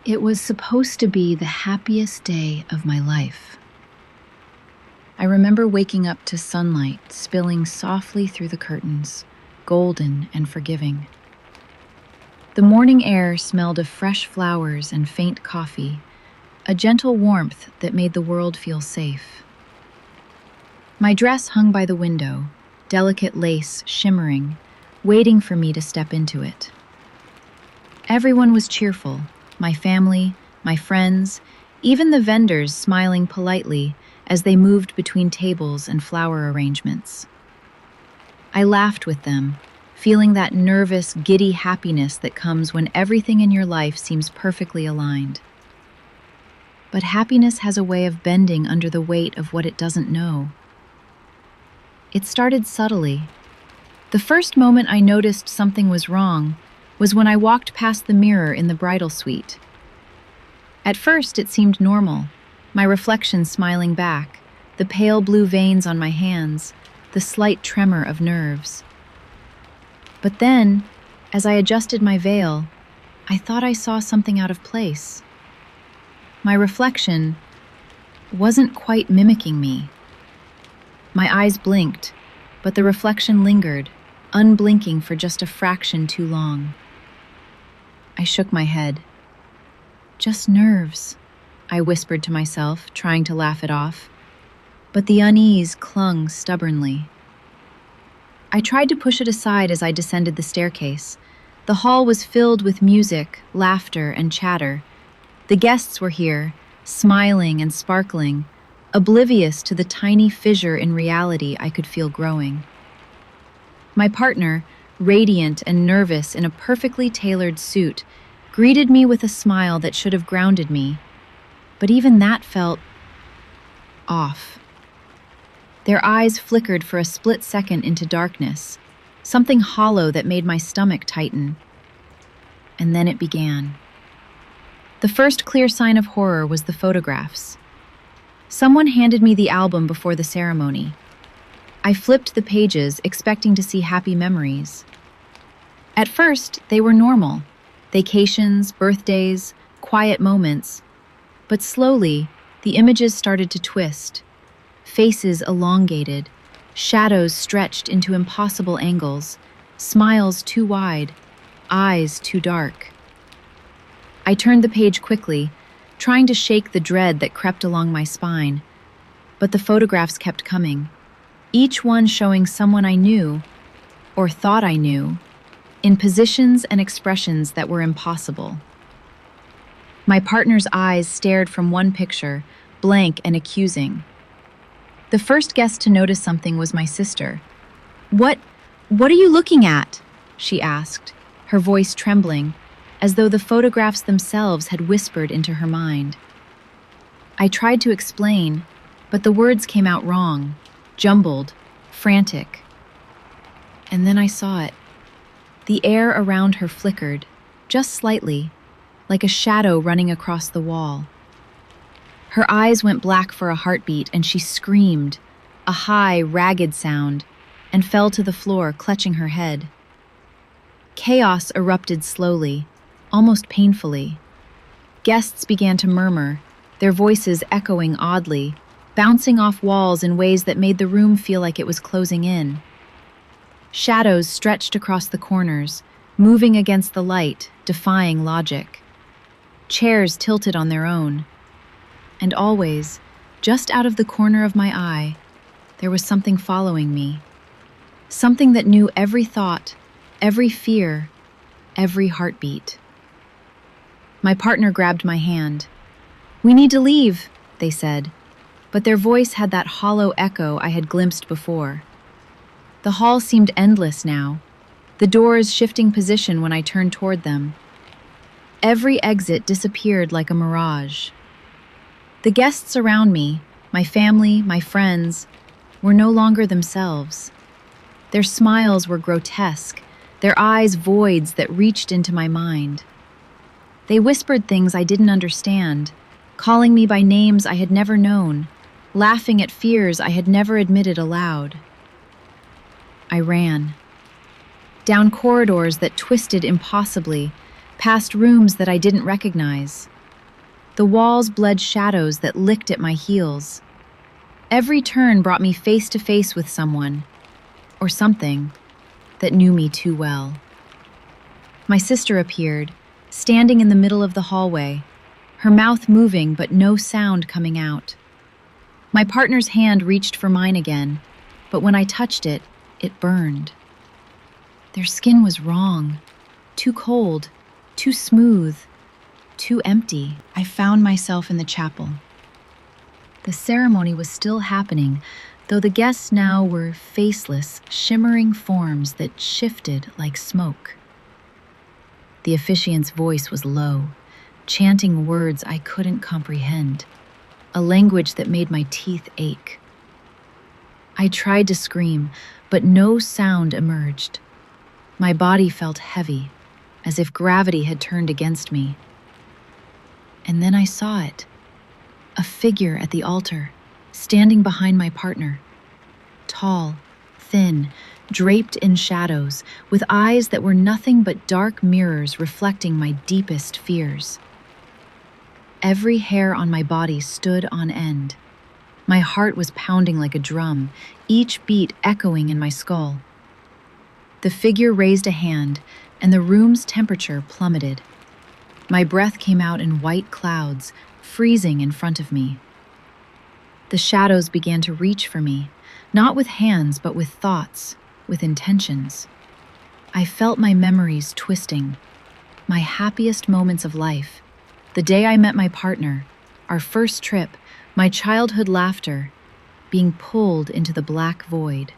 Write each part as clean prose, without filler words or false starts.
It was supposed to be the happiest day of my life. I remember waking up to sunlight spilling softly through the curtains, golden and forgiving. The morning air smelled of fresh flowers and faint coffee, a gentle warmth that made the world feel safe. My dress hung by the window, delicate lace shimmering, waiting for me to step into it. Everyone was cheerful, my family, my friends, even the vendors smiling politely as they moved between tables and flower arrangements. I laughed with them, feeling that nervous, giddy happiness that comes when everything in your life seems perfectly aligned. But happiness has a way of bending under the weight of what it doesn't know. It started subtly. The first moment I noticed something was wrong was when I walked past the mirror in the bridal suite. At first, it seemed normal, my reflection smiling back, the pale blue veins on my hands, the slight tremor of nerves. But then, as I adjusted my veil, I thought I saw something out of place. My reflection wasn't quite mimicking me. My eyes blinked, but the reflection lingered, unblinking for just a fraction too long. I shook my head. "Just nerves," I whispered to myself, trying to laugh it off. But the unease clung stubbornly. I tried to push it aside as I descended the staircase. The hall was filled with music, laughter, and chatter. The guests were here, smiling and sparkling, oblivious to the tiny fissure in reality I could feel growing. My partner, radiant and nervous in a perfectly tailored suit, greeted me with a smile that should have grounded me, but even that felt off. Their eyes flickered for a split second into darkness, something hollow that made my stomach tighten. And then it began. The first clear sign of horror was the photographs. Someone handed me the album before the ceremony. I flipped the pages, expecting to see happy memories. At first, they were normal. Vacations, birthdays, quiet moments. But slowly, the images started to twist. Faces elongated, shadows stretched into impossible angles, smiles too wide, eyes too dark. I turned the page quickly, trying to shake the dread that crept along my spine, but the photographs kept coming, each one showing someone I knew, or thought I knew, in positions and expressions that were impossible. My partner's eyes stared from one picture, blank and accusing. The first guest to notice something was my sister. What are you looking at?" she asked, her voice trembling, as though the photographs themselves had whispered into her mind. I tried to explain, but the words came out wrong, jumbled, frantic. And then I saw it. The air around her flickered, just slightly, like a shadow running across the wall. Her eyes went black for a heartbeat, and she screamed, a high, ragged sound, and fell to the floor, clutching her head. Chaos erupted slowly, almost painfully. Guests began to murmur, their voices echoing oddly, bouncing off walls in ways that made the room feel like it was closing in. Shadows stretched across the corners, moving against the light, defying logic. Chairs tilted on their own. And always, just out of the corner of my eye, there was something following me. Something that knew every thought, every fear, every heartbeat. My partner grabbed my hand. "We need to leave," they said, but their voice had that hollow echo I had glimpsed before. The hall seemed endless now, the doors shifting position when I turned toward them. Every exit disappeared like a mirage. The guests around me, my family, my friends, were no longer themselves. Their smiles were grotesque, their eyes voids that reached into my mind. They whispered things I didn't understand, calling me by names I had never known, laughing at fears I had never admitted aloud. I ran. Down corridors that twisted impossibly, past rooms that I didn't recognize. The walls bled shadows that licked at my heels. Every turn brought me face to face with someone, or something, that knew me too well. My sister appeared, standing in the middle of the hallway, her mouth moving but no sound coming out. My partner's hand reached for mine again, but when I touched it, it burned. Their skin was wrong, too cold, too smooth, too empty. I found myself in the chapel. The ceremony was still happening, though the guests now were faceless, shimmering forms that shifted like smoke. The officiant's voice was low, chanting words I couldn't comprehend, a language that made my teeth ache. I tried to scream, but no sound emerged. My body felt heavy, as if gravity had turned against me. And then I saw it, a figure at the altar, standing behind my partner. Tall, thin, draped in shadows, with eyes that were nothing but dark mirrors reflecting my deepest fears. Every hair on my body stood on end. My heart was pounding like a drum, each beat echoing in my skull. The figure raised a hand, and the room's temperature plummeted. My breath came out in white clouds, freezing in front of me. The shadows began to reach for me, not with hands, but with thoughts, with intentions. I felt my memories twisting, my happiest moments of life, the day I met my partner, our first trip, my childhood laughter, being pulled into the black void.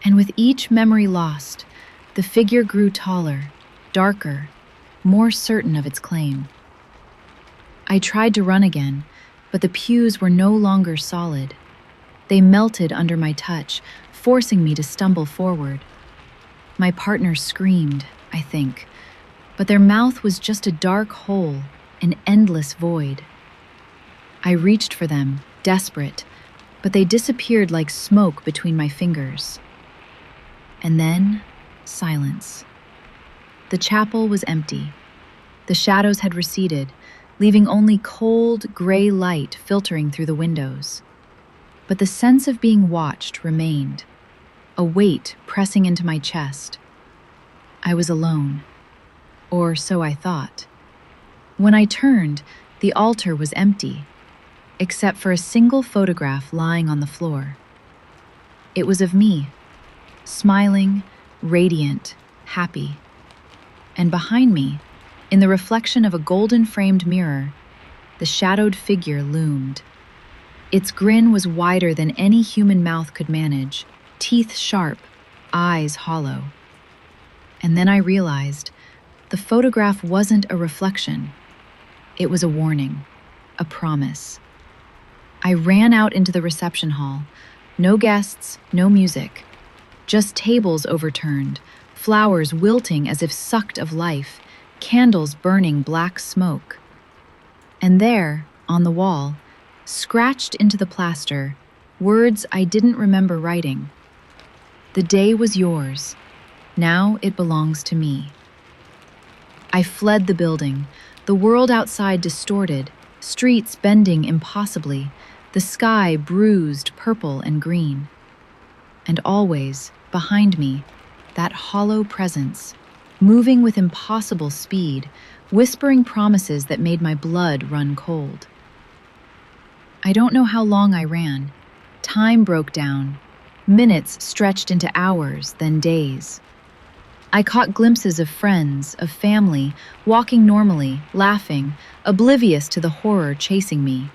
And with each memory lost, the figure grew taller, darker, more certain of its claim. I tried to run again, but the pews were no longer solid. They melted under my touch, forcing me to stumble forward. My partner screamed, I think, but their mouth was just a dark hole, an endless void. I reached for them, desperate, but they disappeared like smoke between my fingers. And then, silence. The chapel was empty. The shadows had receded, leaving only cold, gray light filtering through the windows. But the sense of being watched remained, a weight pressing into my chest. I was alone, or so I thought. When I turned, the altar was empty, except for a single photograph lying on the floor. It was of me, smiling, radiant, happy. And behind me, in the reflection of a golden-framed mirror, the shadowed figure loomed. Its grin was wider than any human mouth could manage, teeth sharp, eyes hollow. And then I realized the photograph wasn't a reflection. It was a warning, a promise. I ran out into the reception hall. No guests, no music. Just tables overturned, flowers wilting as if sucked of life, candles burning black smoke. And there, on the wall, scratched into the plaster, words I didn't remember writing. The day was yours. Now it belongs to me. I fled the building, the world outside distorted, streets bending impossibly, the sky bruised purple and green. And always, behind me, that hollow presence, moving with impossible speed, whispering promises that made my blood run cold. I don't know how long I ran. Time broke down. Minutes stretched into hours, then days. I caught glimpses of friends, of family, walking normally, laughing, oblivious to the horror chasing me.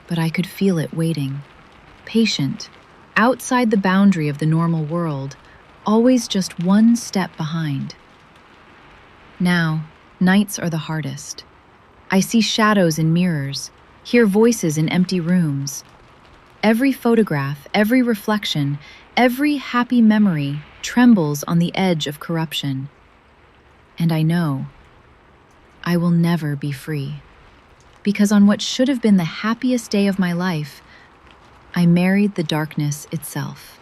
But I could feel it waiting, patient, outside the boundary of the normal world, always just one step behind. Now, nights are the hardest. I see shadows in mirrors, hear voices in empty rooms. Every photograph, every reflection, every happy memory trembles on the edge of corruption. And I know I will never be free, because on what should have been the happiest day of my life, I married the darkness itself.